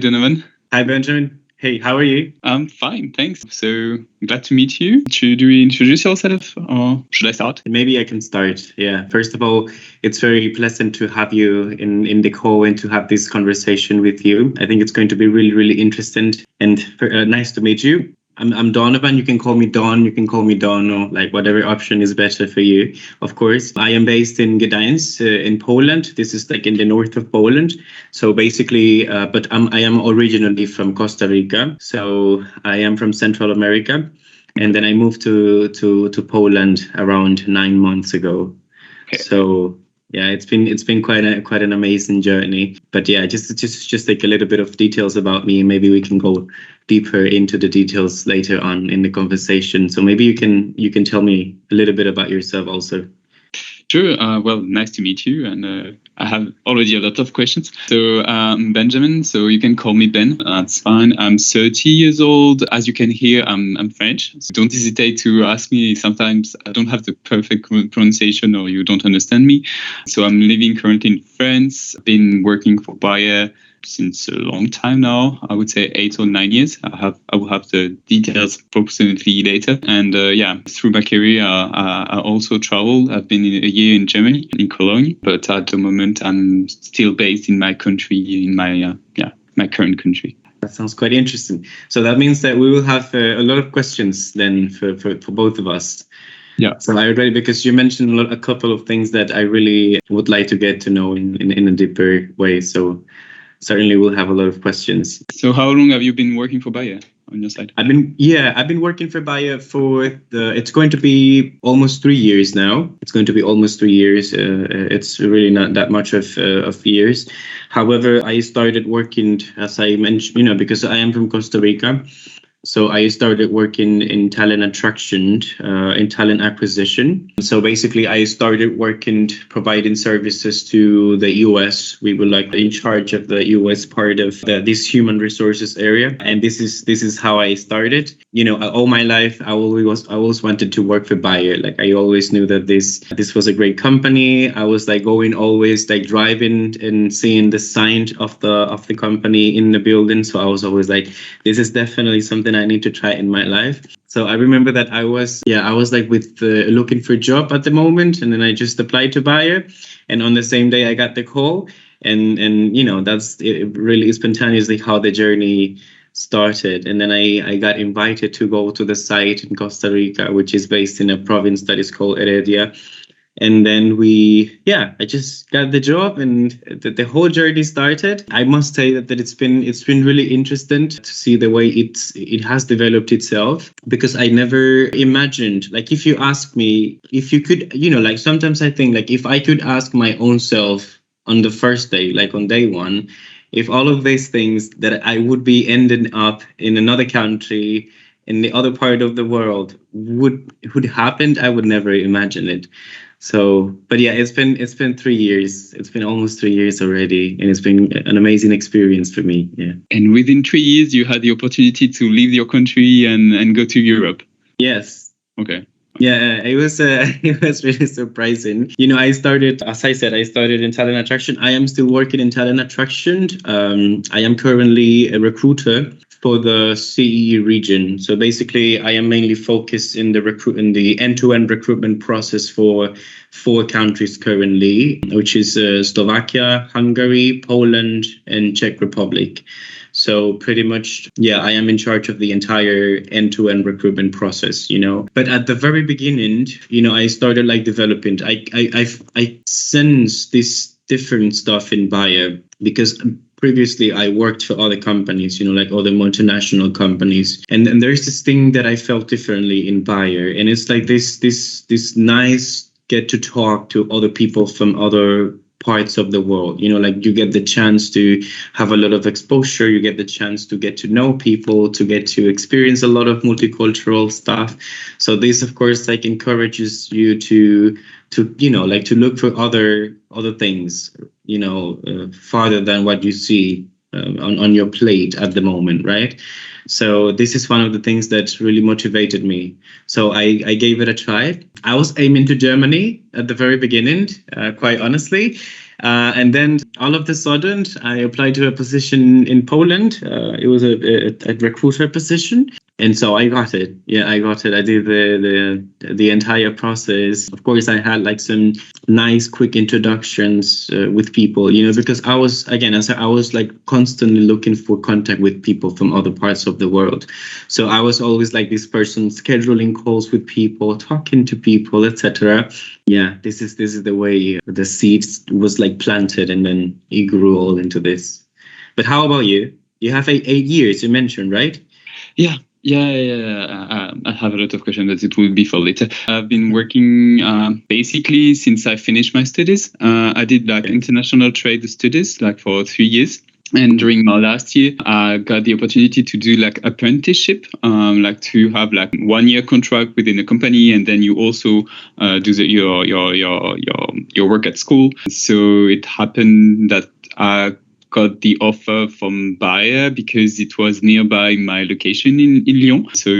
Donovan. Hi, Benjamin. Hey, how are you? I'm fine, thanks. So glad to meet you. Should we introduce yourself or should I start? Maybe I can start. Yeah. First of all, it's very pleasant to have you in the call and to have this conversation with you. I think it's going to be really, really interesting and nice to meet you. I'm Donovan. You can call me Don. You can call me Don, or like whatever option is better for you. Of course, I am based in Gdańsk in Poland. This is like in the north of Poland. So basically, but I am originally from Costa Rica. So I am from Central America, and then I moved to Poland around 9 months ago. Okay. So yeah, it's been quite an amazing journey. But yeah, just like a little bit of details about me. Maybe we can go deeper into the details later on in the conversation. So maybe you can tell me a little bit about yourself also. Sure. Well, nice to meet you. And I have already a lot of questions. So Benjamin, so you can call me Ben. That's fine. I'm 30 years old. As you can hear, I'm French. So don't hesitate to ask me. Sometimes I don't have the perfect pronunciation or you don't understand me. So I'm living currently in France. I've been working for Bourgeay since a long time now. I would say 8 or 9 years. I will have the details approximately later. And through my career, I also traveled. I've been a year in Germany, in Cologne, but at the moment I'm still based in my country, in my current country. That sounds quite interesting. So that means that we will have a lot of questions then for both of us. Yeah. So I already, because you mentioned a couple of things that I really would like to get to know in a deeper way. So certainly we'll have a lot of questions. So how long have you been working for Bourgeay on your side? I've been working for Bourgeay it's going to be almost 3 years now. It's going to be almost 3 years. It's really not that much of years. However, I started working, as I mentioned, because I am from Costa Rica. So I started working in talent attraction, in talent acquisition. So basically, I started working, providing services to the US. We were like in charge of the US part of this human resources area, and this is how I started. All my life, I always wanted to work for Bourgeay. Like I always knew that this was a great company. I was like going always like driving and seeing the sign of the company in the building. So I was always like, this is definitely something I need to try in my life. So I remember that I was like looking for a job at the moment, and then I just applied to Bourgeay, and on the same day I got the call, and that's it, really spontaneously how the journey started. And then I got invited to go to the site in Costa Rica, which is based in a province that is called Heredia. And then I just got the job, and the whole journey started. I must say that it's been really interesting to see the way it has developed itself, because I never imagined, like, if you ask me if you could, like sometimes I think like if I could ask my own self on the first day, like on day one, if all of these things that I would be ending up in another country, in the other part of the world would happen, I would never imagine it. So, but yeah, it's been 3 years. It's been almost 3 years already, and it's been an amazing experience for me. Yeah. And within 3 years, you had the opportunity to leave your country and go to Europe. Yes. Okay. Yeah, it was really surprising. I started, as I said, in talent attraction. I am still working in talent attraction. I am currently a recruiter for the CEE region. So basically, I am mainly focused in the end-to-end recruitment process for 4 countries currently, which is Slovakia, Hungary, Poland, and Czech Republic. So pretty much, I am in charge of the entire end-to-end recruitment process, But at the very beginning, I started like developing. I sensed this different stuff in Bourgeay, because previously I worked for other companies, like other multinational companies. And there's this thing that I felt differently in Bourgeay. And it's like this nice get to talk to other people from other parts of the world, like you get the chance to have a lot of exposure, you get the chance to get to know people, to get to experience a lot of multicultural stuff. So this, of course, like encourages you to look for other things, farther than what you see on your plate at the moment, right? So this is one of the things that really motivated me. So I gave it a try. I was aiming to Germany at the very beginning, quite honestly. And then all of a sudden, I applied to a position in Poland. It was a recruiter position. And so I got it. Yeah, I got it. I did the entire process. Of course, I had like some nice quick introductions with people, because I was like constantly looking for contact with people from other parts of the world. So I was always like this person scheduling calls with people, talking to people, etc. Yeah, this is the way the seeds was like planted, and then it grew all into this. But how about you? You have 8 years, you mentioned, right? Yeah. I have a lot of questions, but it will be for later. I've been working basically since I finished my studies. I did like international trade studies like for 3 years. And during my last year, I got the opportunity to do like apprenticeship, like to have like 1 year contract within a company, and then you also do your work at school. So it happened that I got the offer from Bayer because it was nearby my location in Lyon. So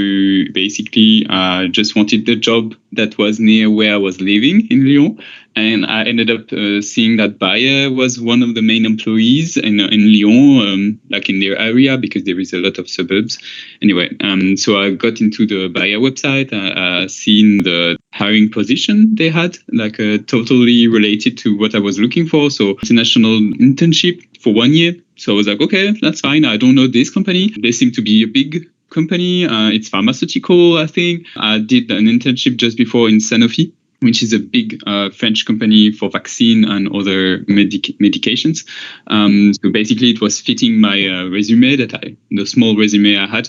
basically, I just wanted the job that was near where I was living in Lyon. And I ended up seeing that Bayer was one of the main employees in Lyon, like in their area, because there is a lot of suburbs. Anyway, so I got into the Bayer website, seen the hiring position they had, like totally related to what I was looking for. So international internship for 1 year. So I was like, okay, that's fine. I don't know this company. They seem to be a big company. It's pharmaceutical, I think. I did an internship just before in Sanofi, which is a big French company for vaccine and other medications. So basically, it was fitting my resume, the small resume I had.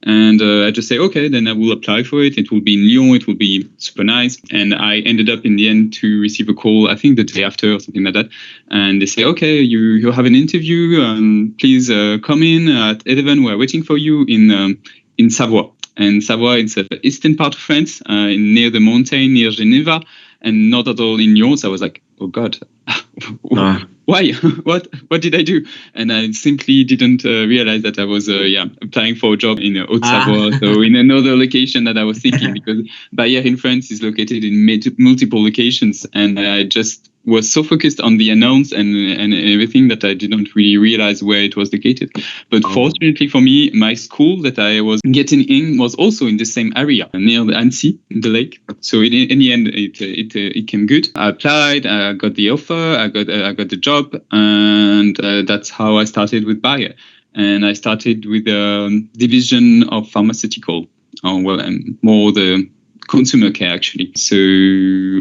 And I just say, okay, then I will apply for it. It will be in Lyon. It will be super nice. And I ended up in the end to receive a call, I think the day after or something like that. And they say, okay, you have an interview. Please come in at 11. We're waiting for you in Savoie. And Savoie, it's the eastern part of France, near the mountain, near Geneva, and not at all in Lyon. So I was like, oh God, why? What did I do? And I simply didn't realize that I was applying for a job in Haute-Savoie, so in another location that I was thinking, because Bayer in France is located in multiple locations, and I just was so focused on the announce and everything that I didn't really realize where it was located. But fortunately for me, my school that I was getting in was also in the same area near the Annecy, the lake. So in the end, it came good. I applied, I got the offer, I got the job, and that's how I started with Bayer. And I started with the division of pharmaceutical, and more the consumer care actually. So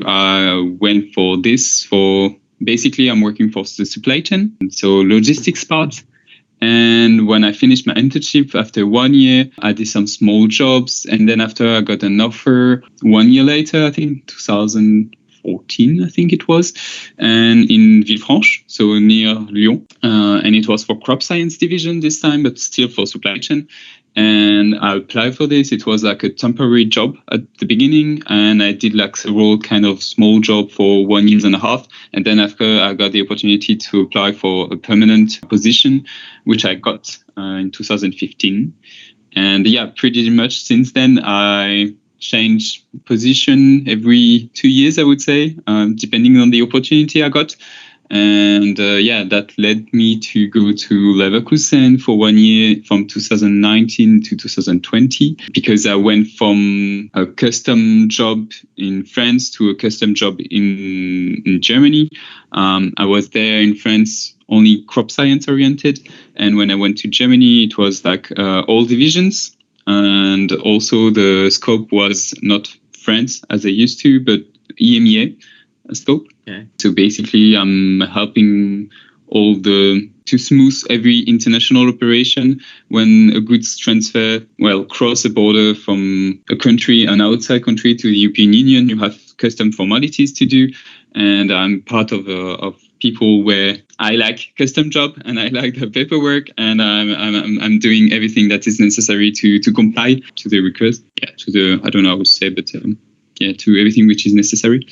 I went for this basically I'm working for the supply chain, so logistics part. And when I finished my internship after 1 year, I did some small jobs. And then after I got an offer 1 year later, I think 2014, I think it was, and in Villefranche, so near Lyon. And it was for crop science division this time, but still for supply chain. And I applied for this. It was like a temporary job at the beginning, and I did like several kind of small job for 1 year and a half. And then after, I got the opportunity to apply for a permanent position, which I got in 2015. And yeah, pretty much since then, I changed position every 2 years, I would say, depending on the opportunity I got. And that led me to go to Leverkusen for 1 year from 2019 to 2020, because I went from a custom job in France to a custom job in Germany. I was there in France only crop science oriented. And when I went to Germany, it was like all divisions. And also the scope was not France as I used to, but EMEA scope. Okay. So basically, I'm helping to smooth every international operation when a goods transfer, cross a border from a country, an outside country to the European Union. You have custom formalities to do, and I'm part of people where I like custom job and I like the paperwork, and I'm doing everything that is necessary to comply to the request. Yeah, I don't know how to say, but to everything which is necessary.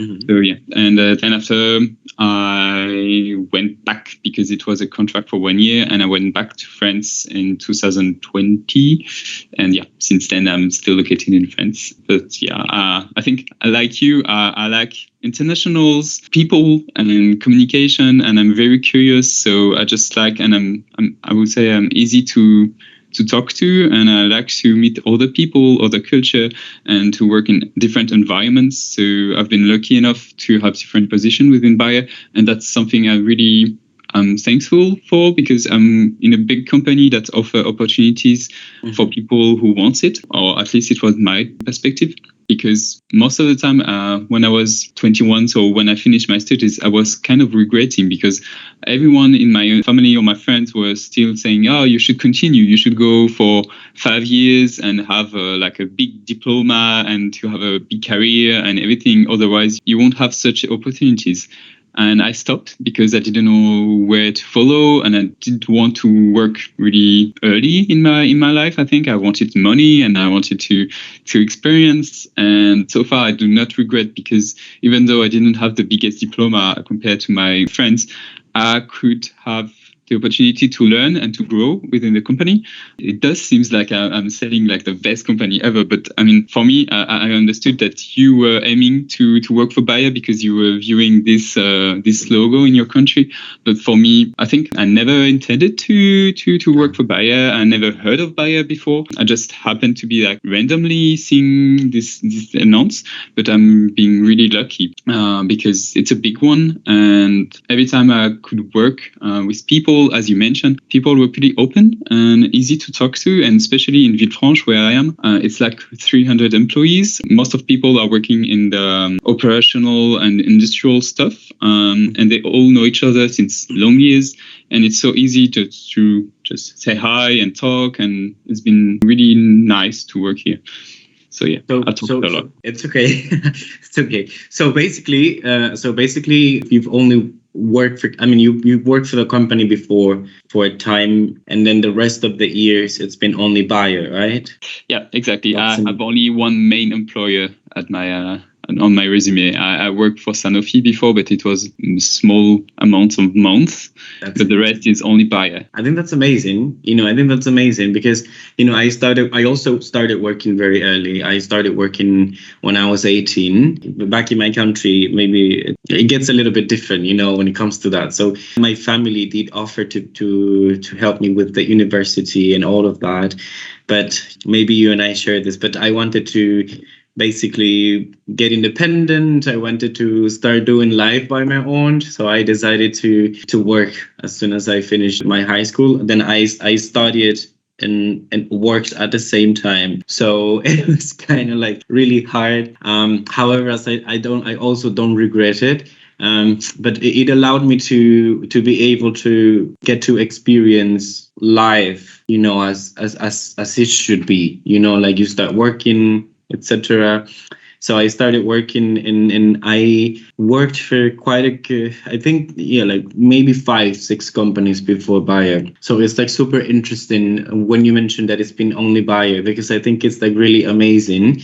So yeah, and then after I went back because it was a contract for 1 year, and I went back to France in 2020, and yeah, since then I'm still located in France. But yeah, I think I like you. I like internationals, people, and communication, and I'm very curious. So I just like, and I would say I'm easy to talk to, and I like to meet other people, other culture, and to work in different environments. So I've been lucky enough to have different positions within Bayer, and that's something I really am thankful for, because I'm in a big company that offer opportunities for people who want it, or at least it was my perspective. Because most of the time when I was 21, so when I finished my studies, I was kind of regretting, because everyone in my family or my friends were still saying, oh, you should continue. You should go for 5 years and have like a big diploma and to have a big career and everything. Otherwise, you won't have such opportunities. And I stopped because I didn't know where to follow, and I didn't want to work really early in my life. I think I wanted money and I wanted to experience. And so far, I do not regret, because even though I didn't have the biggest diploma compared to my friends, I could have the opportunity to learn and to grow within the company. It does seem like I'm selling like the best company ever, but I mean, for me, I understood that you were aiming to work for Bayer because you were viewing this logo in your country. But for me, I think I never intended to work for Bayer. I never heard of Bayer before. I just happened to be like randomly seeing this announced, but I'm being really lucky because it's a big one, and every time I could work with people, as you mentioned, people were pretty open and easy to talk to, and especially in Villefranche, where I am, it's like 300 employees. Most of people are working in the operational and industrial stuff, and they all know each other since long years, and it's so easy to just say hi and talk, and it's been really nice to work here. So yeah, I talked a lot. It's okay. It's okay. So basically, you've only worked for, I mean, you worked for the company before for a time, and then the rest of the years it's been only Bayer, right? Yeah, exactly. I have only one main employer at my on my resume. I worked for Sanofi before, but it was small amounts of months. But the rest is only Bayer. I think that's amazing. I think that's amazing because, I also started working very early. I started working when I was 18. Back in my country, maybe it gets a little bit different, when it comes to that. So my family did offer to help me with the university and all of that. But maybe you and I share this, but I wanted to basically get independent. I wanted to start doing life by my own. So I decided to work as soon as I finished my high school. Then I studied and worked at the same time. So it was kind of like really hard. However, I also don't regret it. But it allowed me to be able to get to experience life, as it should be, like you start working, etc. So I started working and I worked for quite a good, I think, like maybe 5-6 companies before Bayer. So it's like super interesting when you mentioned that it's been only Bayer, because I think it's like really amazing.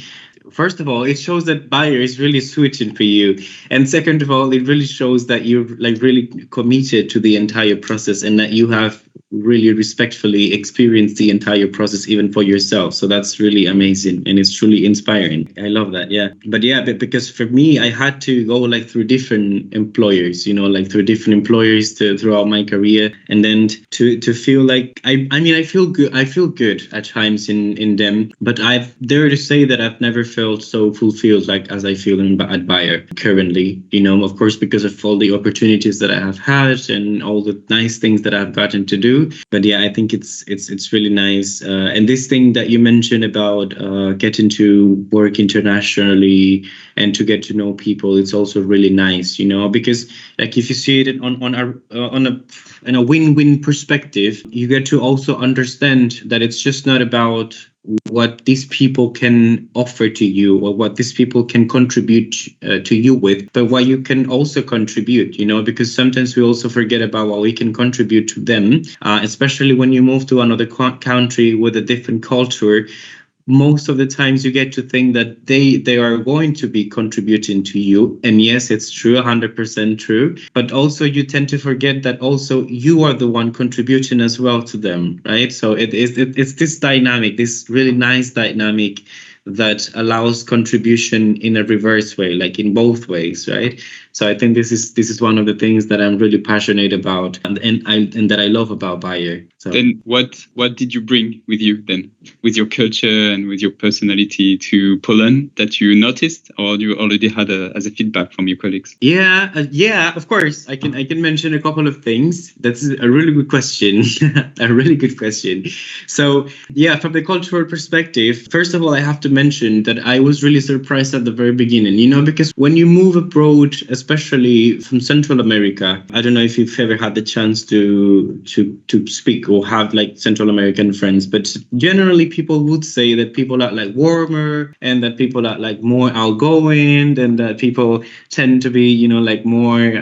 First of all, it shows that Bayer is really switching for you. And second of all, it really shows that you're like really committed to the entire process and that you have really respectfully experienced the entire process even for yourself. So that's really amazing and it's truly inspiring. I love that. Yeah. But because for me, I had to go like through different employers, throughout my career. And then to feel like, I feel good. I feel good at times in them, but I've dare to say that I've never felt so fulfilled like as I feel at Bayer currently, of course, because of all the opportunities that I have had and all the nice things that I've gotten to do. But yeah, I think it's really nice. And this thing that you mentioned about getting to work internationally and to get to know people, it's also really nice, because like if you see it on a win-win perspective, you get to also understand that it's just not about what these people can offer to you or what these people can contribute to you with, but what you can also contribute, because sometimes we also forget about what we can contribute to them, especially when you move to another country with a different culture. most of the times you get to think that they are going to be contributing to you. And yes, it's true, 100% true. But also you tend to forget that also you are the one contributing as well to them, right? So it's this dynamic, this really nice dynamic that allows contribution in a reverse way, like in both ways, right? So I think this is one of the things that I'm really passionate about and that I love about Bayer. So then what did you bring with you then, with your culture and with your personality to Poland that you noticed, or you already had as a feedback from your colleagues? Yeah, of course. I can mention a couple of things. That's a really good question. A really good question. So yeah, from the cultural perspective, first of all, I have to mention that I was really surprised at the very beginning, because when you move abroad, especially from Central America, I don't know if you've ever had the chance to speak or have like Central American friends, but generally people would say that people are like warmer and that people are like more outgoing and that people tend to be, like more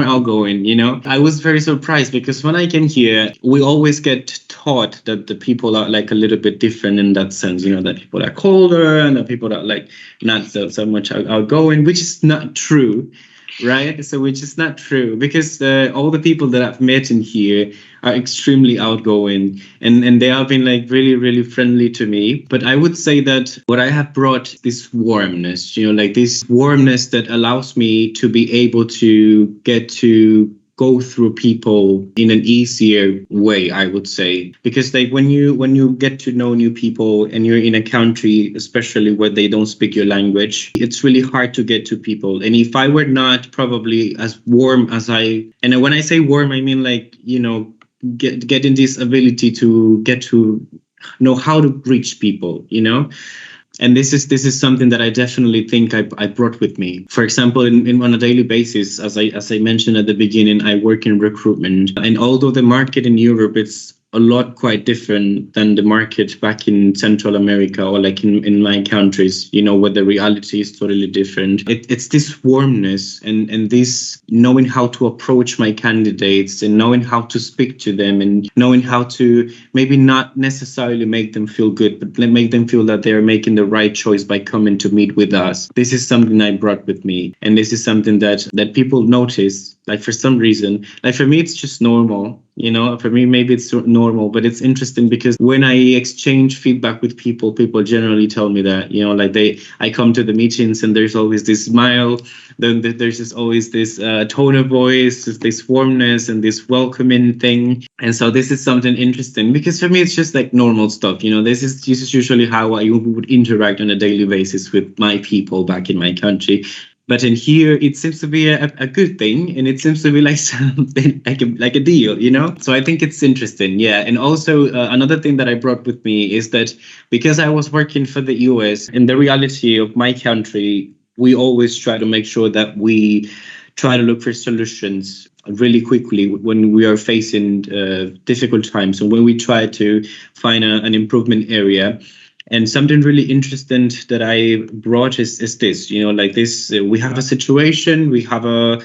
outgoing, I was very surprised because when I came here, we always get taught that the people are like a little bit different in that sense, that people are colder and that people are like not so much outgoing, which is not true. Right. So which is not true because all the people that I've met in here are extremely outgoing and they have been like really, really friendly to me. But I would say that what I have brought this warmness, like this warmness that allows me to be able to get to go through people in an easier way, I would say, because like when you get to know new people and you're in a country, especially where they don't speak your language, it's really hard to get to people. And if I were not probably as warm as and when I say warm, I mean like, getting this ability to get to know how to reach people, And this is something that I definitely think I brought with me. For example, on a daily basis, as I mentioned at the beginning, I work in recruitment. And although the market in Europe is a lot quite different than the market back in Central America or like in my countries, where the reality is totally different. It's this warmness and this knowing how to approach my candidates and knowing how to speak to them and knowing how to maybe not necessarily make them feel good, but make them feel that they're making the right choice by coming to meet with us. This is something I brought with me. And this is something that people notice. Like for some reason, like for me, it's just normal, for me, maybe it's normal, but it's interesting because when I exchange feedback with people generally tell me that, I come to the meetings and there's always this smile, then there's always this tone of voice, this warmness and this welcoming thing. And so this is something interesting because for me, it's just like normal stuff. This is usually how I would interact on a daily basis with my people back in my country. But in here, it seems to be a good thing, and it seems to be like something like a deal, So I think it's interesting, yeah. And also another thing that I brought with me is that because I was working for the US, in the reality of my country, we always try to make sure that we try to look for solutions really quickly when we are facing difficult times, and when we try to find an improvement area. And something really interesting that I brought is this, like this, we have a situation, we have a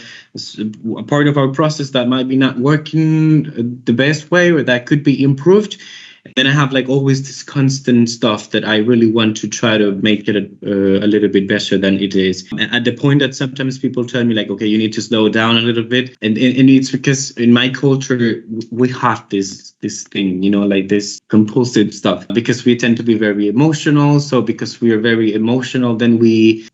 part of our process that might be not working the best way or that could be improved. And then I have like always this constant stuff that I really want to try to make it a little bit better than it is. At the point that sometimes people tell me like, okay, you need to slow down a little bit. And it's because in my culture, we have this thing, like this compulsive stuff, because we tend to be very emotional. So because we are very emotional, then we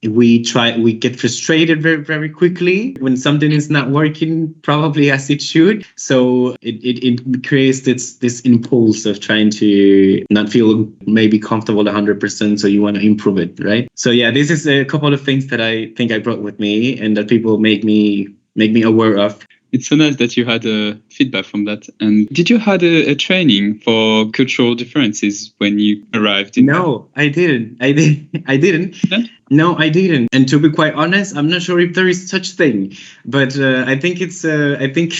get frustrated very, very quickly when something is not working probably as it should. So it creates this impulse of trying to not feel maybe comfortable 100%, so you want to improve it, right? So yeah, this is a couple of things that I think I brought with me and that people make me aware of. It's so nice that you had a feedback from that. And did you had a training for cultural differences when you arrived? No, I didn't. I didn't. Yeah? No, I didn't. And to be quite honest, I'm not sure if there is such thing. But I think it's. I think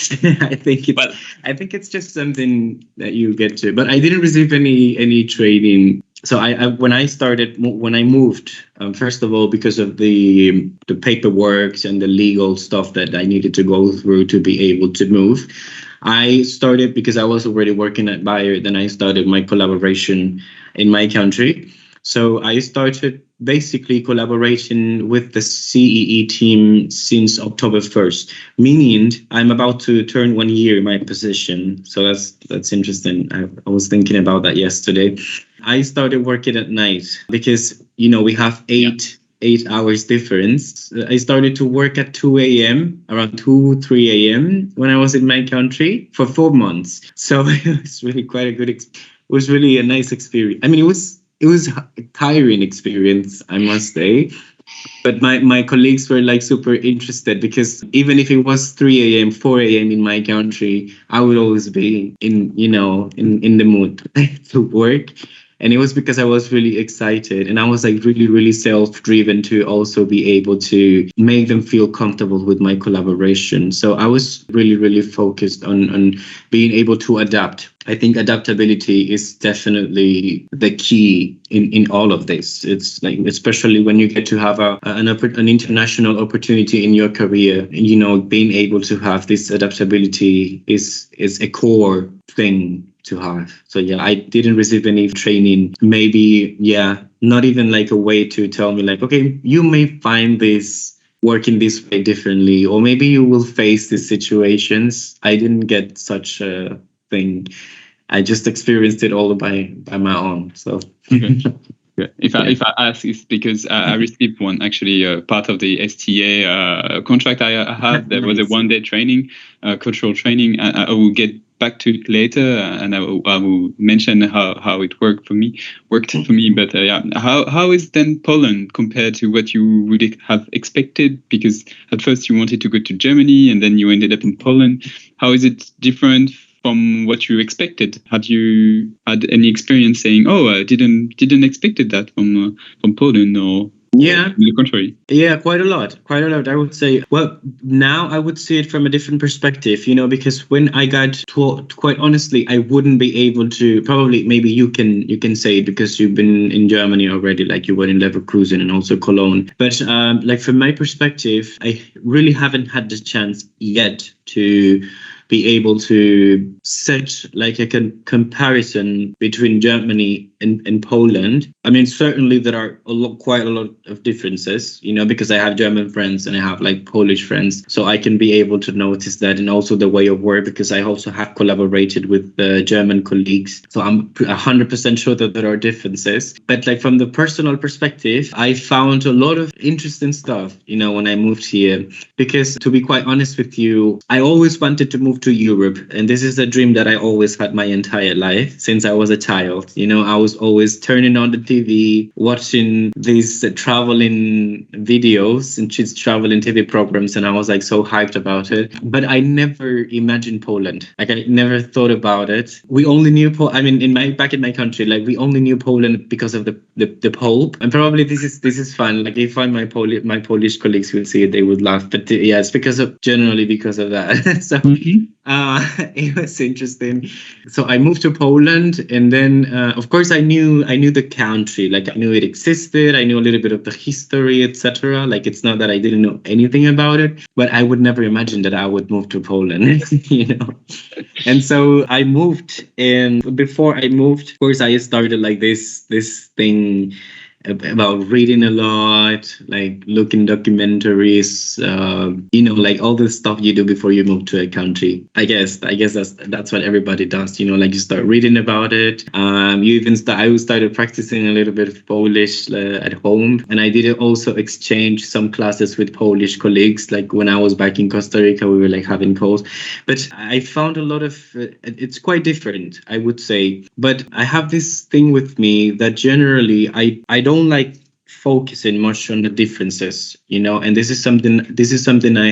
it's just something that you get to. But I didn't receive any training. So when I moved, first of all, because of the paperwork and the legal stuff that I needed to go through to be able to move, I started, because I was already working at Bayer, then I started my collaboration in my country. So I started basically collaboration with the CEE team since October 1st, meaning I'm about to turn 1 year in my position. So that's interesting. I was thinking about that yesterday. I started working at night because, we have eight hours difference. I started to work at 2 a.m., around 3 a.m. when I was in my country for 4 months. So it was really quite a good, it was really a nice experience. I mean, it was a tiring experience, I must say. But my colleagues were like super interested because even if it was 3 a.m., 4 a.m. in my country, I would always be in the mood to work. And it was because I was really excited and I was like really, really self-driven to also be able to make them feel comfortable with my collaboration. So I was really, really focused on being able to adapt. I think adaptability is definitely the key in all of this. It's like, especially when you get to have an international opportunity in your career, being able to have this adaptability is a core thing to have. So I didn't receive any training. Maybe, not even like a way to tell me like, okay, you may find this working this way differently, or maybe you will face these situations. I didn't get such a thing. I just experienced it all by my own. So. Okay. If I ask, it's because I received one, actually, part of the STA contract I have. There was a 1-day training, cultural training. I will get back to it later, and I will mention how it worked for me. But how is then Poland compared to what you would have expected? Because at first you wanted to go to Germany, and then you ended up in Poland. How is it different from what you expected? Had you had any experience saying, "Oh, I didn't expected that from Poland," or the contrary? Yeah, quite a lot. I would say. Well, now I would see it from a different perspective, because when I got to, quite honestly, I wouldn't be able to. Probably, maybe you can say it because you've been in Germany already, like you were in Leverkusen and also Cologne. But like from my perspective, I really haven't had the chance yet to be able to set like a comparison between Germany and Poland. I mean, certainly there are quite a lot of differences, because I have German friends and I have like Polish friends. So I can be able to notice that, and also the way of work, because I also have collaborated with German colleagues. So I'm 100% sure that there are differences. But like from the personal perspective, I found a lot of interesting stuff, when I moved here. Because to be quite honest with you, I always wanted to move to Europe. And this is a dream that I always had my entire life since I was a child. I was always turning on the TV, watching these traveling videos and traveling TV programs. And I was like so hyped about it. But I never imagined Poland. Like I never thought about it. We only knew back in my country, like we only knew Poland because of the Pope. And probably this is fun. Like if my Polish colleagues will see it, they would laugh. But it's generally because of that. So it was interesting. So I moved to Poland, and then of course I knew the country. Like I knew it existed. I knew a little bit of the history, etc. Like it's not that I didn't know anything about it, but I would never imagine that I would move to Poland. And so I moved, and before I moved, of course I started like this thing about reading a lot, like looking documentaries, like all the stuff you do before you move to a country. I guess that's what everybody does, like you start reading about it. I started practicing a little bit of Polish at home, and I did also exchange some classes with Polish colleagues. Like when I was back in Costa Rica, we were like having calls, but I found a lot of it's quite different, I would say. But I have this thing with me that generally I don't like focusing much on the differences, and this is something I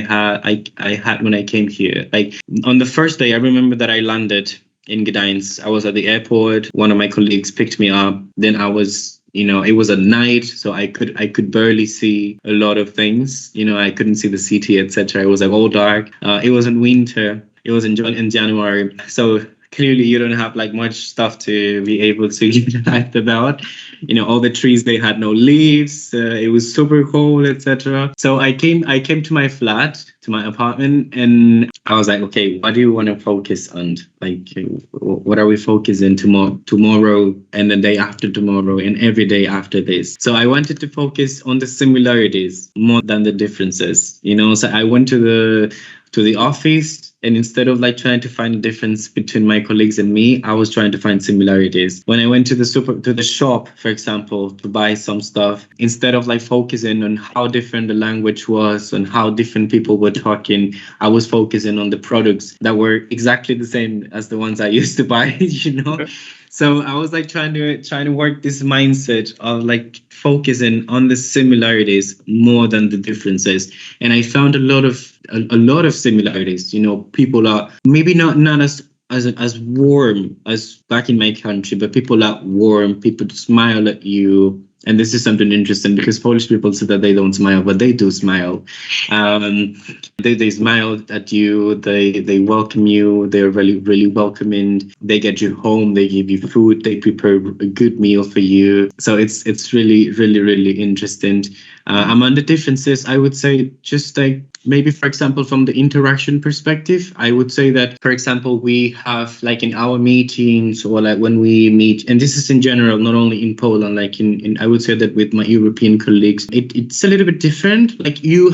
had when I came here. Like on the first day, I remember that I landed in Gdańsk. I was at the airport. One of my colleagues picked me up. Then I was, it was at night, so I could barely see a lot of things. I couldn't see the city, etc. It was like all dark. It was in winter. It was in January. So clearly you don't have like much stuff to be able to unite about. All the trees, they had no leaves. It was super cold, etc. So I came to my flat, to my apartment, and I was like, okay, what do you want to focus on? Like, what are we focusing tomorrow and the day after tomorrow and every day after this? So I wanted to focus on the similarities more than the differences. So I went to the office, and instead of like trying to find a difference between my colleagues and me, I was trying to find similarities. When I went to the shop, for example, to buy some stuff, instead of like focusing on how different the language was and how different people were talking, I was focusing on the products that were exactly the same as the ones I used to buy, So I was like trying to work this mindset of like focusing on the similarities more than the differences. And I found a lot of similarities. People are maybe not as warm as back in my country, but people are warm. People smile at you. And this is something interesting because Polish people say that they don't smile, but they do smile. They smile at you. They welcome you. They're really, really welcoming. They get you home. They give you food. They prepare a good meal for you. So it's really, really, really interesting. Among the differences, I would say just like maybe, for example, from the interaction perspective, I would say that, for example, we have like in our meetings or like when we meet, and this is in general, not only in Poland, like in I would say that with my European colleagues, it's a little bit different. Like you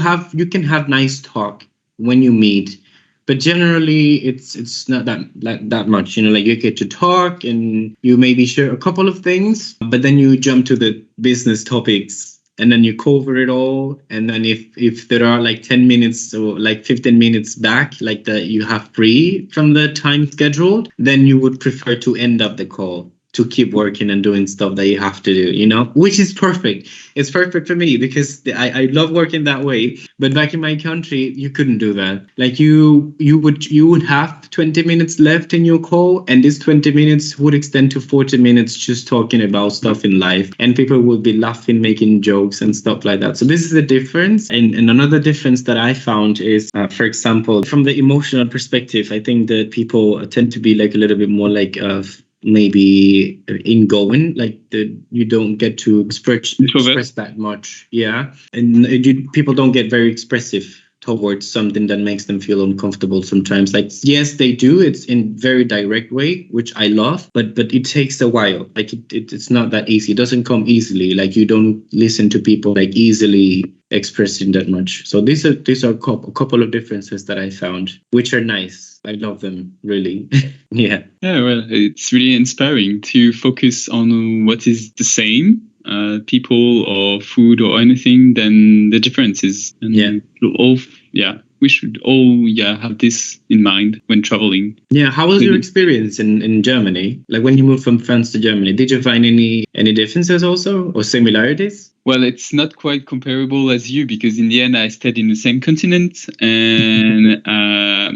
can have nice talk when you meet, but generally it's not that much. Like you get to talk and you maybe share a couple of things, but then you jump to the business topics. And then you cover it all. And then if there are like 10 minutes or like 15 minutes back, like that you have free from the time scheduled, then you would prefer to end up the call to keep working and doing stuff that you have to do, which is perfect. It's perfect for me because I love working that way. But back in my country, you couldn't do that. Like you would have 20 minutes left in your call, and this 20 minutes would extend to 40 minutes just talking about stuff in life, and people would be laughing, making jokes and stuff like that. So this is the difference. And another difference that I found is, for example, from the emotional perspective, I think that people tend to be like a little bit more like maybe ingoing, like you don't get to express that much, and people don't get very expressive towards something that makes them feel uncomfortable sometimes. Like, yes, they do. It's in very direct way, which I love, but it takes a while. Like it's not that easy. It doesn't come easily. Like you don't listen to people like easily expressing that much. So these are a couple of differences that I found, which are nice. I love them, really. Yeah. Yeah, well, it's really inspiring to focus on what is the same, people or food or anything, than the differences. And we should all have this in mind when traveling. Yeah, how was your experience in Germany? Like when you moved from France to Germany, did you find any differences also or similarities? Well, it's not quite comparable as you, because in the end I stayed in the same continent, and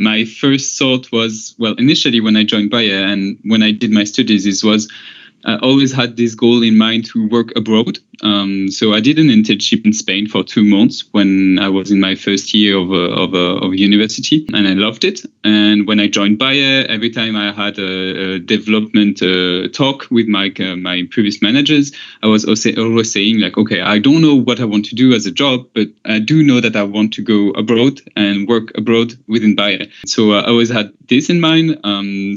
my first thought was, well, initially when I joined Bayer and when I did my studies, I always had this goal in mind to work abroad. So I did an internship in Spain for 2 months when I was in my first year of university, and I loved it. And when I joined Bayer, every time I had a development talk with my previous managers, I was always saying like, okay, I don't know what I want to do as a job, but I do know that I want to go abroad and work abroad within Bayer. So I always had this in mind.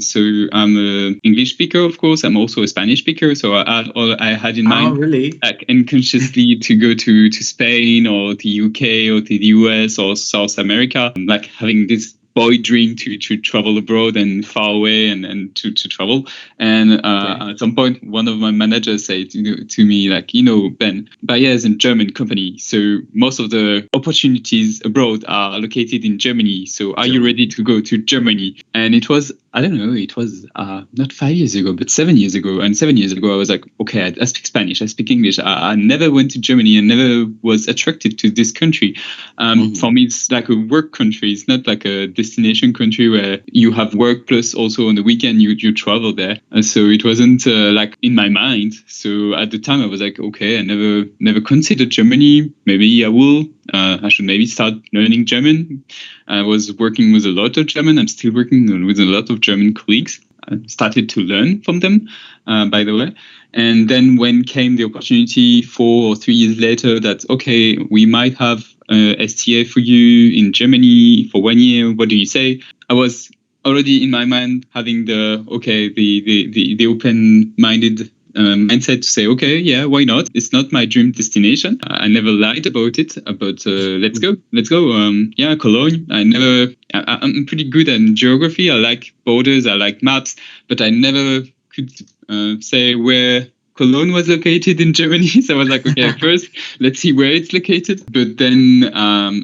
So I'm an English speaker, of course. I'm also a Spanish speaker. So I had in mind. Oh, really? Unconsciously to go to Spain or the UK or to the US or South America, like having this boy dream to travel abroad and far away and to travel. And at some point, one of my managers said to me, like, Ben, Bayer is a German company, so most of the opportunities abroad are located in Germany. So are you ready to go to Germany? And it was, I don't know, it was not 5 years ago, but 7 years ago. And 7 years ago, I was like, okay, I speak Spanish, I speak English. I never went to Germany and never was attracted to this country. For me, it's like a work country. It's not like a destination country where you have work plus also on the weekend you travel there. So it wasn't like in my mind. So at the time, I was like, okay, I never considered Germany. Maybe I will. I should maybe start learning German. I was working with a lot of German. I'm still working with a lot of German colleagues. started to learn from them, by the way. And then when came the opportunity 4 or 3 years later that, okay, we might have STA for you in Germany for 1 year, what do you say? I was already in my mind having the open-minded mindset to say, okay, yeah, why not? It's not my dream destination. I never lied about it, but let's go. Yeah, Cologne. I'm pretty good at geography. I like borders, I like maps, but I never could say where Cologne was located in Germany. So I was like, okay, first, let's see where it's located. But then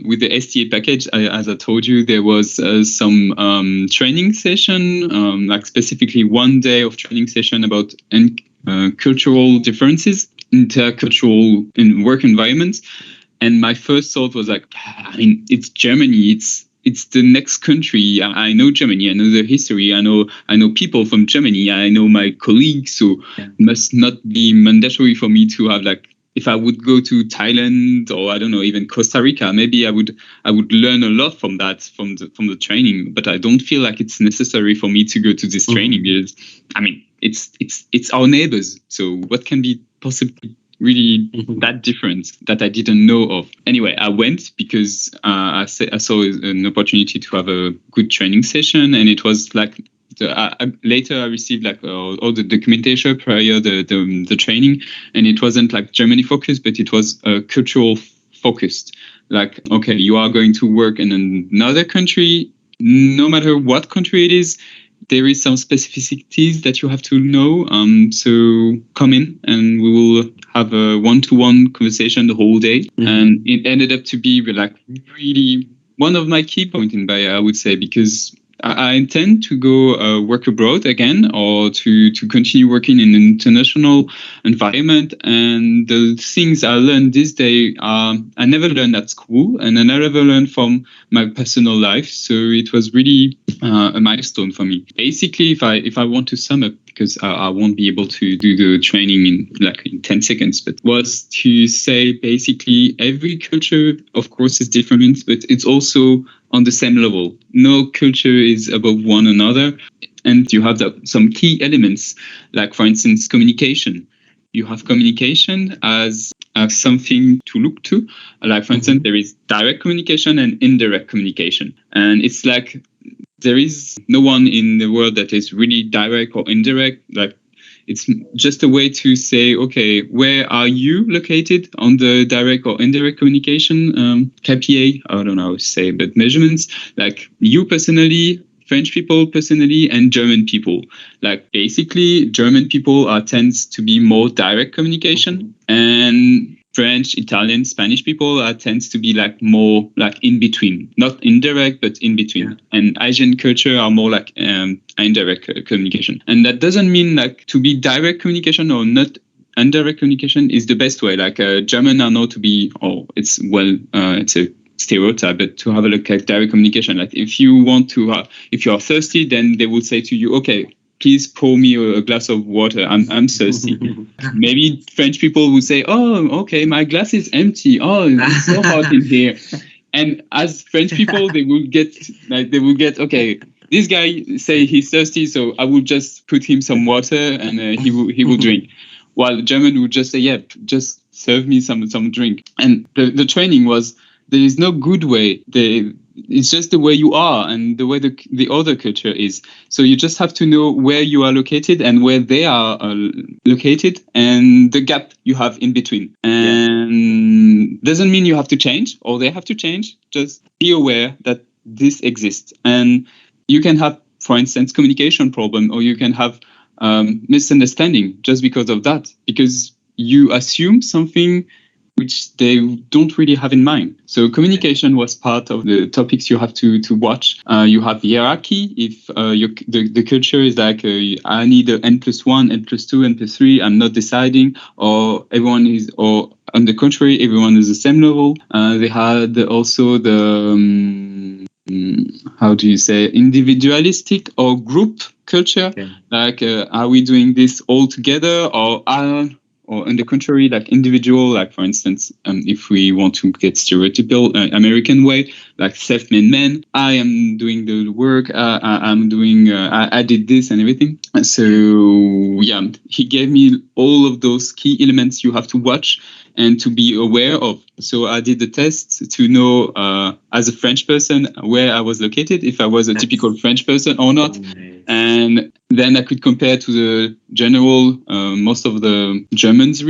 with the STA package, as I told you, there was some training session, like specifically 1 day of training session about cultural differences, intercultural in work environments. And my first thought was like, I mean, it's Germany. It's the next country. I know Germany. I know the history. I know people from Germany. I know my colleagues. So it must not be mandatory for me to have, like, if I would go to Thailand or I don't know, even Costa Rica, maybe I would learn a lot from that, from the training. But I don't feel like it's necessary for me to go to this training because, I mean, it's our neighbors. So what can be possibly really that different that I didn't know of? Anyway, I went because I saw an opportunity to have a good training session, and it was like later I received like all the documentation prior the training, and it wasn't like Germany focused, but it was cultural focused. Like, okay, you are going to work in another country, no matter what country it is. There is some specificities that you have to know. So come in and we will have a one-to-one conversation the whole day. And it ended up to be like really one of my key points in Bahia, I would say, because I intend to go work abroad again or to continue working in an international environment. And the things I learned this day, I never learned at school and I never learned from my personal life. So it was really a milestone for me. Basically, if I want to sum up, because I won't be able to do the training in 10 seconds, but was to say basically every culture, of course, is different, but it's also on the same level. No culture is above one another. And you have some key elements, like, for instance, communication. You have communication as something to look to. Like, for instance, there is direct communication and indirect communication. And it's like there is no one in the world that is really direct or indirect. Like, it's just a way to say, okay, where are you located on the direct or indirect communication KPI? I don't know how to say, but measurements, like you personally, French people personally, and German people. Like, basically, German people tends to be more direct communication, and French, Italian, Spanish people tends to be like more like in between, not indirect, but in between. Yeah. And Asian culture are more like indirect communication. And that doesn't mean like to be direct communication or not indirect communication is the best way. Like German are known to be, it's a stereotype, but to have a look at direct communication. Like if you want to, if you are thirsty, then they will say to you, okay, please pour me a glass of water. I'm thirsty. Maybe French people would say, oh, okay, my glass is empty. Oh, it's so hot in here. And as French people, they will get, okay, this guy say he's thirsty, so I will just put him some water and he will drink. While the German would just say, yeah, just serve me some drink. And the training was, there is no good way. It's just the way you are and the way the other culture is. So you just have to know where you are located and where they are located and the gap you have in between. And doesn't mean you have to change or they have to change. Just be aware that this exists. And you can have, for instance, communication problem, or you can have misunderstanding just because of that, because you assume something which they don't really have in mind. So communication was part of the topics you have to watch. You have hierarchy. If the culture is like, I need an N+1, N+2, N+3, I'm not deciding, or everyone is, or on the contrary, everyone is the same level. They had also the, how do you say, individualistic or group culture. Okay. Like, are we doing this all together, or or on the contrary, like individual, like for instance, if we want to get stereotypical American way, like self-made man, I am doing the work, I did this and everything. So yeah, he gave me all of those key elements you have to watch and to be aware of. So I did the test to know, as a French person, where I was located, if I was a typical French person or not. And then I could compare to the general, most of the Germans'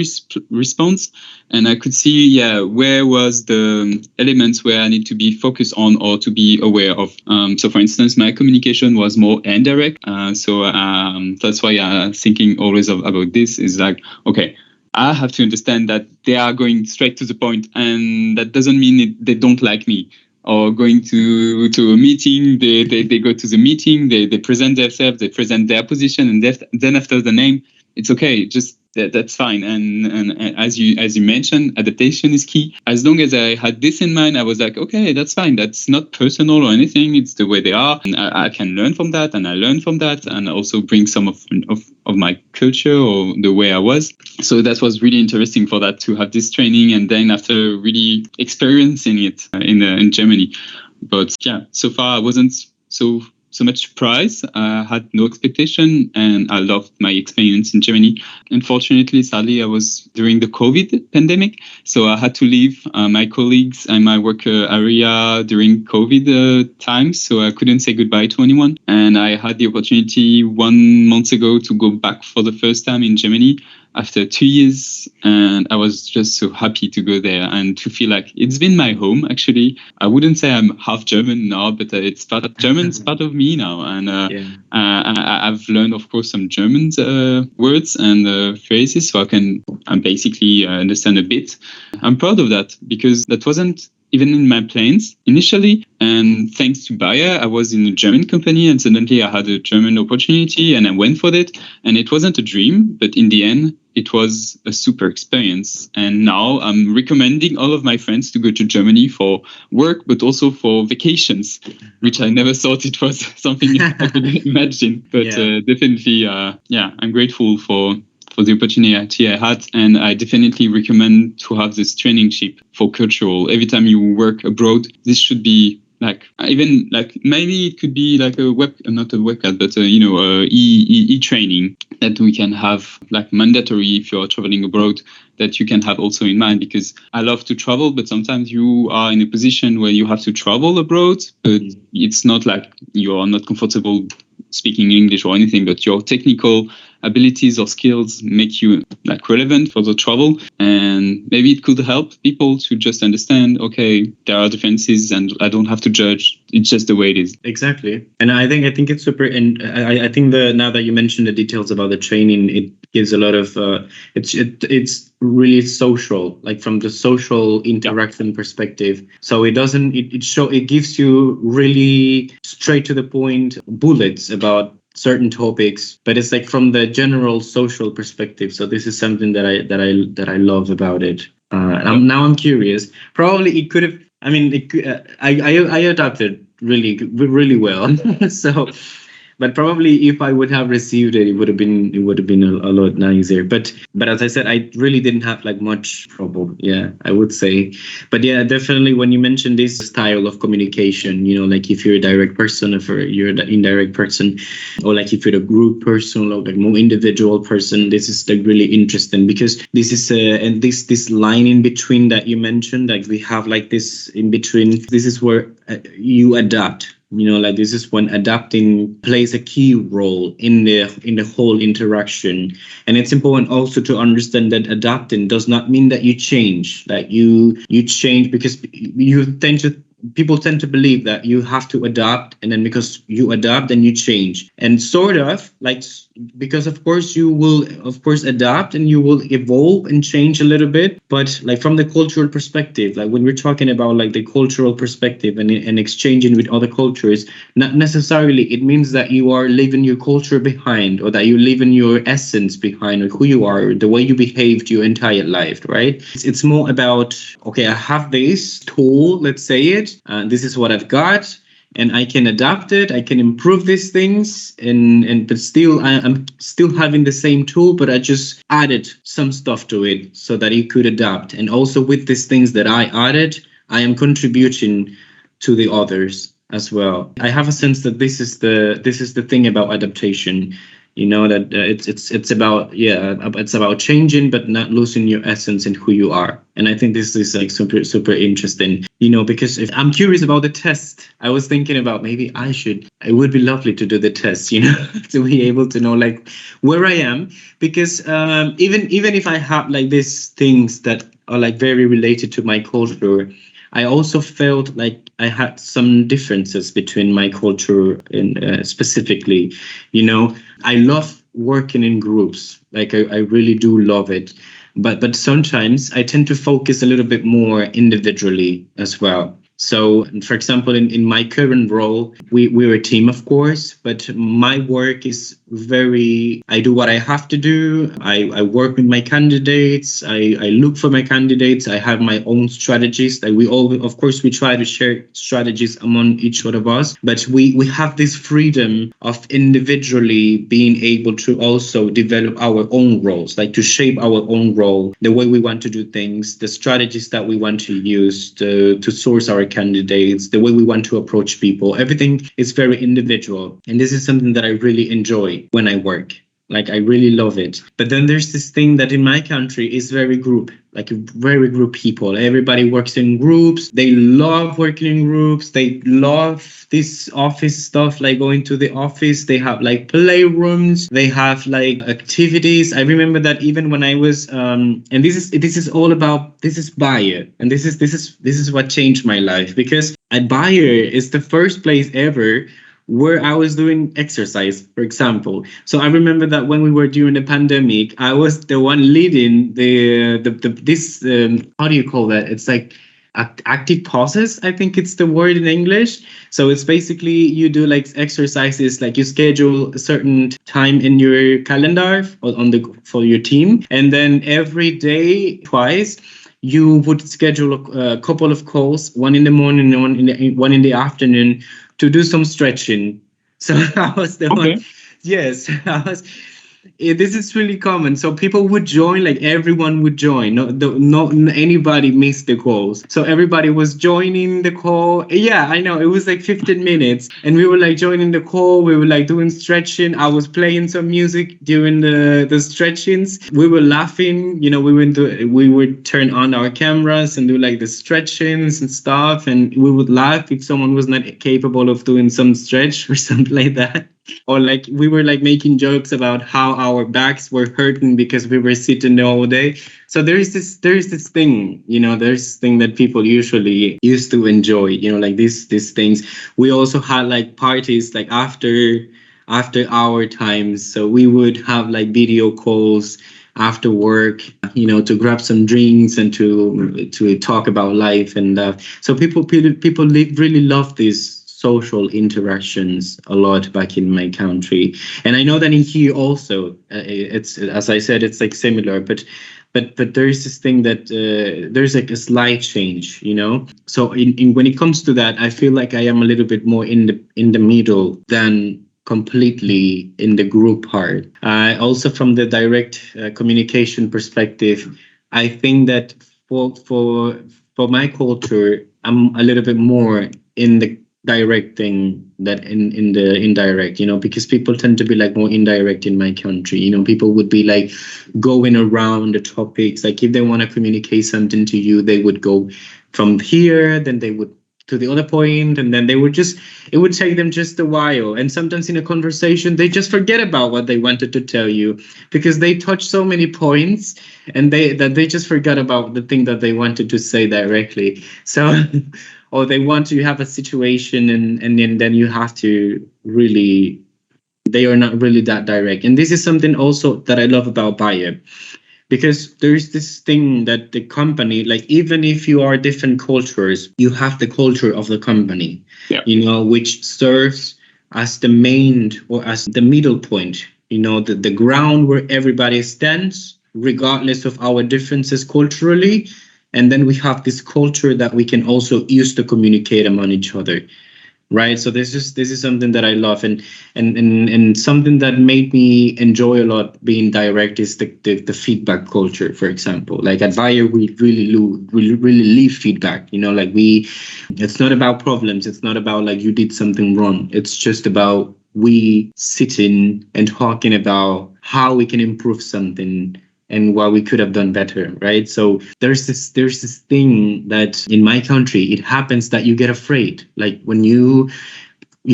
response. And I could see, where was the elements where I need to be focused on or to be aware of. So for instance, my communication was more indirect. So that's why I'm thinking always about this is like, okay, I have to understand that they are going straight to the point, and that doesn't mean they don't like me. Or going to a meeting, they go to the meeting, they present themselves, they present their position, and then after the name, it's okay. Just that's fine. And as you mentioned, adaptation is key. As long as I had this in mind, I was like, okay, that's fine. That's not personal or anything. It's the way they are, and I can learn from that, and I learn from that, and also bring some of my culture or the way I was. So that was really interesting for that to have this training, and then after really experiencing it in Germany. But yeah, so far I wasn't so much surprised. I had no expectation, and I loved my experience in Germany. Unfortunately, sadly, I was during the COVID pandemic, so I had to leave my colleagues and my work area during COVID times, so I couldn't say goodbye to anyone. And I had the opportunity 1 month ago to go back for the first time in Germany after 2 years, and I was just so happy to go there and to feel like it's been my home. Actually, I wouldn't say I'm half German now, but it's part of German, it's part of me now. And I've learned, of course, some German words and phrases, so I basically understand a bit. I'm proud of that because that wasn't even in my plans initially. And thanks to Bayer, I was in a German company, and suddenly I had a German opportunity and I went for it. And it wasn't a dream, but in the end, it was a super experience. And now I'm recommending all of my friends to go to Germany for work, but also for vacations, which I never thought it was something I could imagine. But definitely, I'm grateful for the opportunity I had, and I definitely recommend to have this traineeship for cultural. Every time you work abroad, this should be maybe it could be like not a webcast, but e-training that we can have like mandatory if you're traveling abroad, that you can have also in mind, because I love to travel, but sometimes you are in a position where you have to travel abroad, but it's not like you are not comfortable speaking English or anything, but your technical abilities or skills make you like relevant for the travel. And maybe it could help people to just understand, okay, there are differences and I don't have to judge. It's just the way it is. Exactly. And I think it's super. And I think now that you mentioned the details about the training, it gives a lot of, it's really social, like from the social interaction perspective. So it gives you really straight to the point bullets about certain topics, but it's like from the general social perspective. So this is something that I love about it. Now I'm curious. Probably it could have. I mean, I adapted really well. So, but probably if I would have received it, it would have been a lot nicer. But as I said, I really didn't have like much trouble. Yeah, I would say. But yeah, definitely when you mentioned this style of communication, like if you're a direct person, if you're an indirect person, or like if you're a group person or like more individual person, this is like really interesting, because this is and this line in between that you mentioned, like we have like this in between. This is where you adapt. Like this is when adapting plays a key role in the whole interaction. And it's important also to understand that adapting does not mean that you change, that you change because people tend to believe that you have to adapt, and then because you adapt, then you change. And sort of like, because of course you will adapt and you will evolve and change a little bit, but like from the cultural perspective, like when we're talking about like the cultural perspective and exchanging with other cultures, not necessarily it means that you are leaving your culture behind, or that you're leaving your essence behind, or who you are, or the way you behaved your entire life, right? It's more about, okay, I have this tool, let's say it, this is what I've got, and I can adapt it. I can improve these things, but still I'm still having the same tool, but I just added some stuff to it so that it could adapt. And also with these things that I added, I am contributing to the others as well. I have a sense that this is the thing about adaptation. That it's about it's about changing but not losing your essence and who you are. And I think this is like super interesting, because if I'm curious about the test, I was thinking about maybe it would be lovely to do the test, to be able to know like where I am, because even if I have like these things that are like very related to my culture, I also felt like I had some differences between my culture and specifically, I love working in groups. Like I really do love it. But sometimes I tend to focus a little bit more individually as well. So, for example, in my current role, we're a team, of course, but my work is I do what I have to do. I work with my candidates. I look for my candidates. I have my own strategies. Like we try to share strategies among each one of us, but we have this freedom of individually being able to also develop our own roles, like to shape our own role, the way we want to do things, the strategies that we want to use to source our candidates, the way we want to approach people. Everything is very individual. And this is something that I really enjoy when I work. Like I really love it. But then there's this thing that in my country is very group people. Everybody works in groups. They love working in groups. They love this office stuff, like going to the office. They have like playrooms. They have like activities. I remember that even when I was and this is Bayer, and this is what changed my life, because at Bayer is the first place ever where I was doing exercise, for example. So I remember that when we were during the pandemic, I was the one leading this how do you call that? It's like active pauses, I think it's the word in English. So it's basically you do like exercises, like you schedule a certain time in your calendar for your team, and then every day twice you would schedule a couple of calls, one in the morning and one in the afternoon, to do some stretching. So I was the one. Yes, this is really common. So people would join, like everyone would join. No, anybody missed the calls. So everybody was joining the call. Yeah, I know. It was like 15 minutes, and we were like joining the call. We were like doing stretching. I was playing some music during the stretchings. We were laughing. We would turn on our cameras and do like the stretchings and stuff, and we would laugh if someone was not capable of doing some stretch or something like that. Or like we were like making jokes about how our backs were hurting because we were sitting all day. So there's this thing, there's this thing that people usually used to enjoy, like these things. We also had like parties like after our times. So we would have like video calls after work, to grab some drinks and to talk about life. And so people really love this social interactions a lot back in my country. And I know that in here also, it's, as I said, it's like similar, but there's this thing that there's like a slight change, So when it comes to that, I feel like I am a little bit more in the middle than completely in the group part. Also from the direct communication perspective, I think that for my culture, I'm a little bit more in the direct thing that in the indirect, because people tend to be like more indirect in my country. People would be like going around the topics. Like if they want to communicate something to you, they would go from here, then they would to the other point, and then it would take them just a while. And sometimes in a conversation, they just forget about what they wanted to tell you because they touch so many points and they just forgot about the thing that they wanted to say directly. So or they want to have a situation and then you have to really, they are not really that direct. And this is something also that I love about Bayer, because there's this thing that the company, like even if you are different cultures, you have the culture of the company, which serves as the main or as the middle point, the ground where everybody stands, regardless of our differences culturally. And then we have this culture that we can also use to communicate among each other. right? So this is something that I love, and something that made me enjoy a lot being direct is the feedback culture. For example, like at Bayer, we really leave feedback. Like it's not about problems. It's not about like you did something wrong. It's just about we sitting and talking about how we can improve something and what we could have done better, right? So there's this thing that in my country it happens that you get afraid, like when you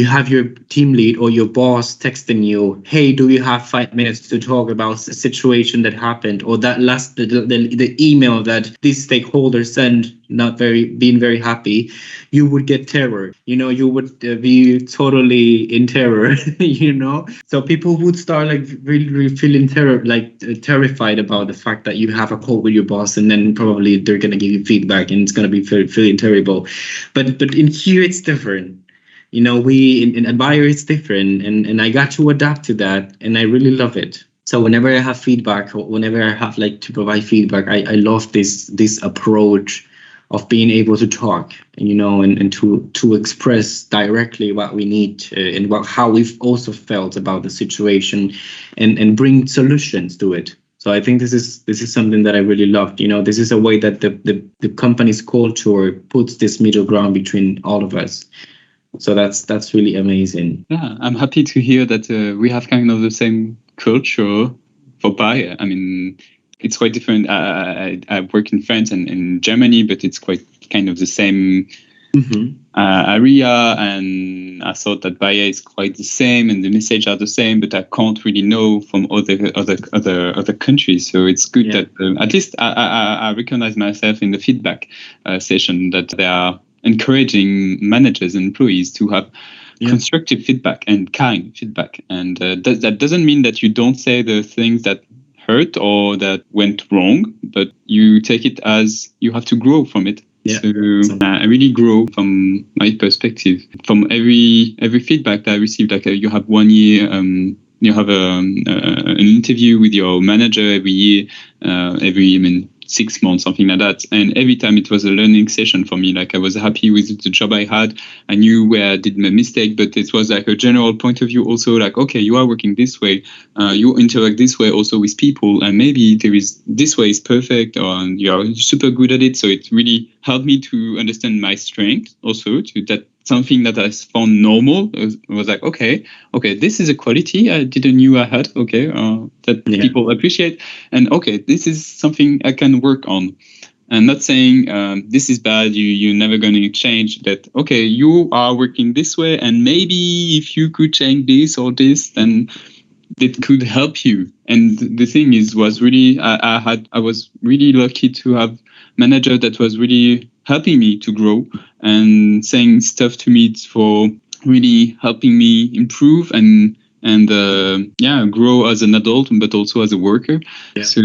have your team lead or your boss texting you, hey, do you have 5 minutes to talk about a situation that happened, or that last the email that this stakeholder sent not being very happy, you would get terror. You would be totally in terror. So people would start like really feeling terrified about the fact that you have a call with your boss, and then probably they're gonna give you feedback, and it's gonna be feeling terrible. But in here it's different. We in Admire it's different, and I got to adapt to that, and I really love it. So whenever I have feedback, or whenever I have like to provide feedback, I love this approach of being able to talk, and to express directly what we need, and how we've also felt about the situation, and bring solutions to it. So I think this is something that I really loved. This is a way that the company's culture puts this middle ground between all of us. So that's really amazing. Yeah, I'm happy to hear that we have kind of the same culture for Bayer. I mean, it's quite different. I work in France and in Germany, but it's quite kind of the same area. And I thought that Bayer is quite the same, and the message are the same, but I can't really know from other countries. So it's good that at least I recognize myself in the feedback session that they are encouraging managers and employees to have constructive feedback and kind feedback. And that doesn't mean that you don't say the things that hurt or that went wrong, but you take it as you have to grow from it. Yeah. So I really grow from my perspective. From every feedback that I received, like you have 1 year, you have an interview with your manager every year, 6 months, something like that. And every time it was a learning session for me. Like I was happy with the job I had. I knew where I did my mistake, but it was like a general point of view also, like, okay, you are working this way. You interact this way also with people. And maybe this way is perfect, or you are super good at it. So it really helped me to understand my strength also, to that something that I found normal. It was like, okay, this is a quality I didn't knew I had. Okay, that people appreciate, and okay, this is something I can work on. And not saying this is bad. You're never going to change that. Okay, you are working this way, and maybe if you could change this or this, then it could help you. And the thing is, was really I was really lucky to have manager that was really helping me to grow and saying stuff to me for really helping me improve and grow as an adult, but also as a worker. Yeah. So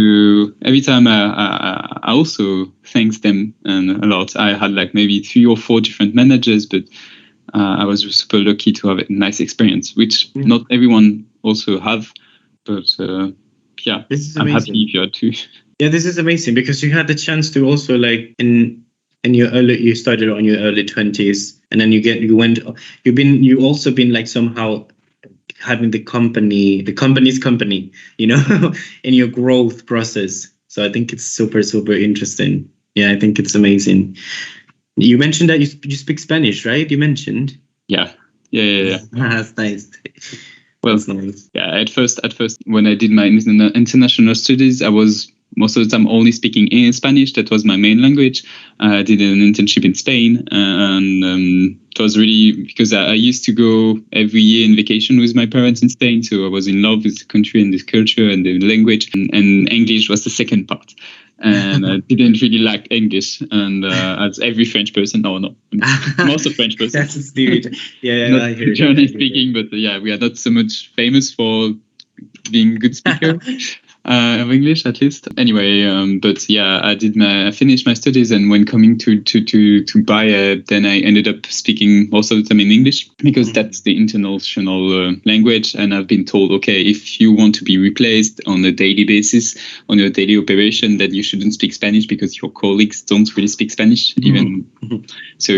every time I also thanks them a lot. I had like maybe 3 or 4 different managers, but I was super lucky to have a nice experience, which not everyone also have. But I'm happy if you are too. Yeah, this is amazing because you had the chance to also like you started on your early 20s, and then you've also been like somehow having the company's company, in your growth process. So I think it's super, super interesting. Yeah, I think it's amazing. You mentioned that you speak Spanish, right? You mentioned. Yeah. That's nice. Well, nice. Yeah. At first, when I did my international studies, I was most of the time only speaking in Spanish. That was my main language. I did an internship in Spain, and it was really because I used to go every year in vacation with my parents in Spain. So I was in love with the country and this culture and the language, and English was the second part. And I didn't really like English, and as every French person, most of French person. That's a spirit. Yeah, not German speaking, but we are not so much famous for being good speaker. Of English, at least. Anyway, I finished my studies, and when coming to Bayer, then I ended up speaking most of the time in English because that's the international language. And I've been told, okay, if you want to be replaced on a daily basis, on your daily operation, that you shouldn't speak Spanish because your colleagues don't really speak Spanish even. So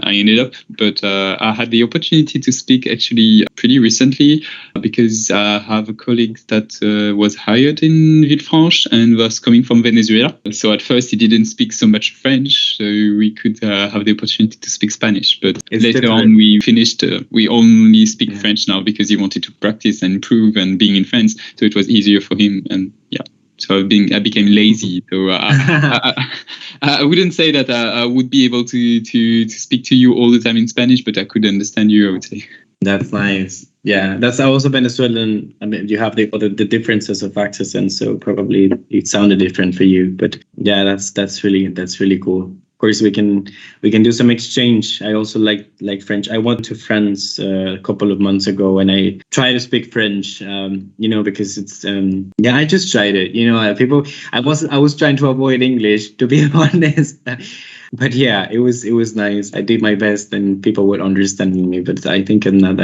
I ended up. But I had the opportunity to speak actually pretty recently because I have a colleague that was hired in Villefranche and was coming from Venezuela. So at first he didn't speak so much French, so we could have the opportunity to speak Spanish. But later on we finished, we only speak French now because he wanted to practice and improve and being in France. So it was easier for him. And so I became lazy. So I wouldn't say that I would be able to speak to you all the time in Spanish, but I could understand you, I would say. That's nice. Yeah, that's also Venezuelan. I mean, you have the differences of accent, so probably it sounded different for you. But yeah, that's really cool. Of course, we can do some exchange. I also like French. I went to France a couple of months ago, and I tried to speak French. Because it's I just tried it. I was trying to avoid English, to be honest. But yeah, it was nice. I did my best, and people were understanding me. But I think I'm not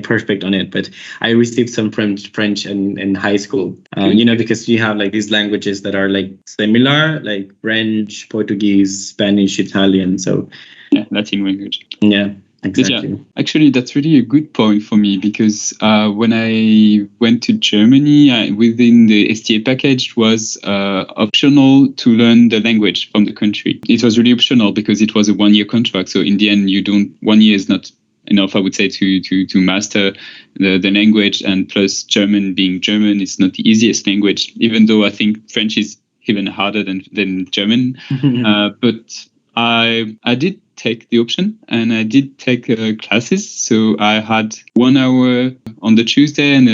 perfect on it. But I received some French in high school. Because you have like these languages that are like similar, like French, Portuguese, Spanish, Italian. So Latin language. Yeah. Exactly. Yeah, actually, that's really a good point for me because when I went to Germany, within the STA package was optional to learn the language from the country. It was really optional because it was a 1-year contract. So in the end, 1 year is not enough, I would say, to master the language. And plus German, being German, is not the easiest language, even though I think French is even harder than German. But I did take the option and I did take classes. So I had 1 hour on the Tuesday and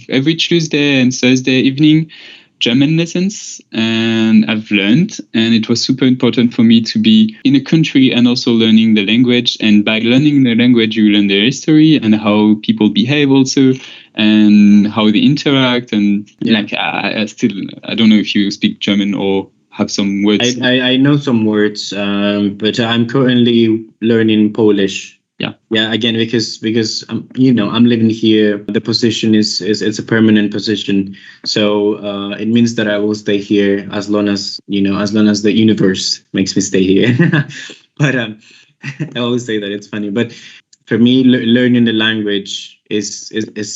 every Tuesday and Thursday evening German lessons, and I've learned, and it was super important for me to be in a country and also learning the language. And by learning the language, you learn their history and how people behave also, and how they interact. And I don't know if you speak German or have some words. I know some words, but I'm currently learning Polish. Yeah. Again, because I'm living here. The position is a permanent position, so it means that I will stay here as long as the universe makes me stay here. But I always say that it's funny. But for me, learning the language is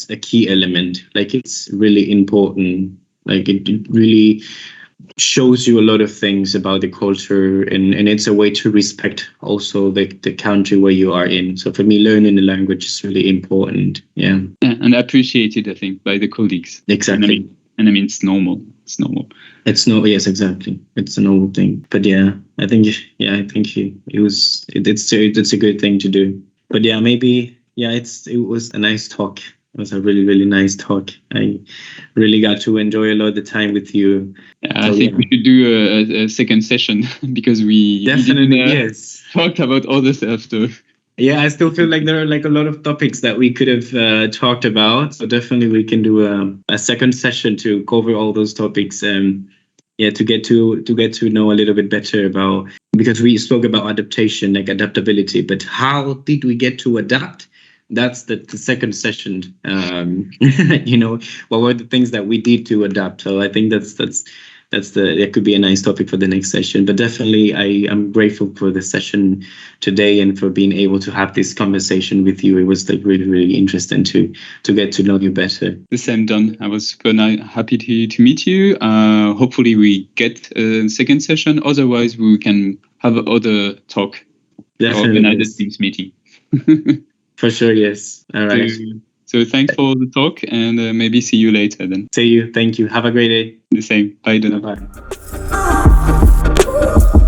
a key element. Like, it's really important. Like, it really shows you a lot of things about the culture, and it's a way to respect also the country where you are in. So for me, learning the language is really important. Yeah, and appreciated, I think, by the colleagues. Exactly. And I mean, it's normal. Yes, exactly. It's a normal thing. But yeah, I think it's a good thing to do. But yeah, maybe it was a nice talk. It was a really, really nice talk. I really got to enjoy a lot of the time with you. I think we should do a second session because we definitely talked about other stuff too. Yeah, I still feel like there are like a lot of topics that we could have talked about. So definitely we can do a second session to cover all those topics. To get to know a little bit better about, because we spoke about adaptation, like adaptability, but how did we get to adapt? That's the second session. What were the things that we did to adapt? So I think that could be a nice topic for the next session. But definitely, I am grateful for the session today and for being able to have this conversation with you. It was like really, really interesting to get to know you better. The same, Don. I was super happy to meet you. Hopefully, we get a second session. Otherwise, we can have other talk. Definitely, organize a Teams meeting. For sure, yes. All right. So thanks for the talk, and maybe see you later then. See you. Thank you. Have a great day. The same. Bye, Donovan. Bye.